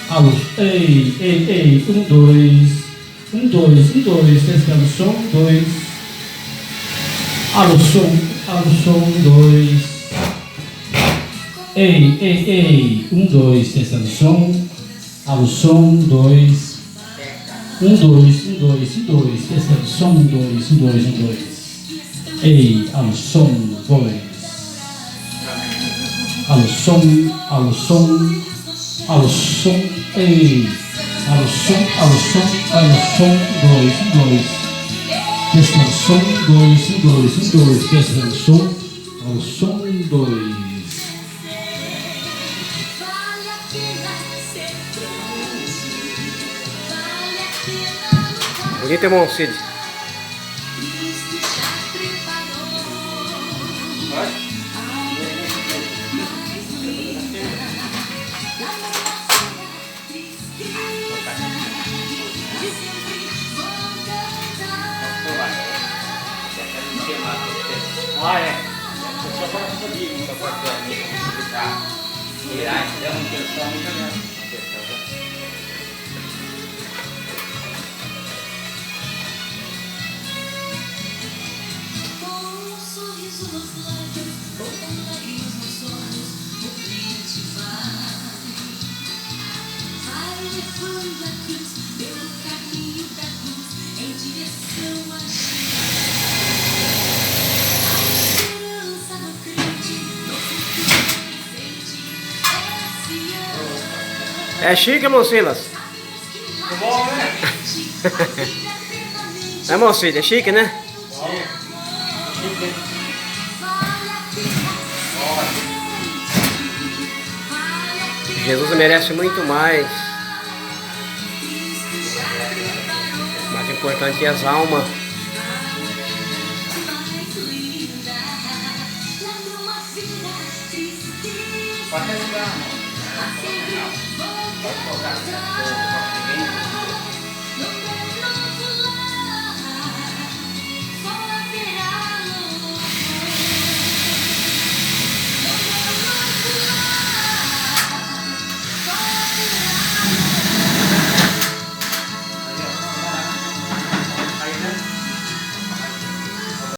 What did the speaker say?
alô, ei, ei, ei, testando som, dois, alô, som, dois, ei, ei, ei, testando som, alô, som, dois, testando som, dois, ei, alô, som, dois. Alô, som, ei, alô, som, dois, testando som, dois, testando som, alô, som, dois. Bonito, irmão Cid. Ah, é. Só para subir, não pode ficar. Virar, entendeu? Não tem som, não. É chique, irmão Silas? Bom, né? É, irmão Cid, é chique, né? Jesus merece muito mais. Mais importante é as almas. Pode ajudar, irmão.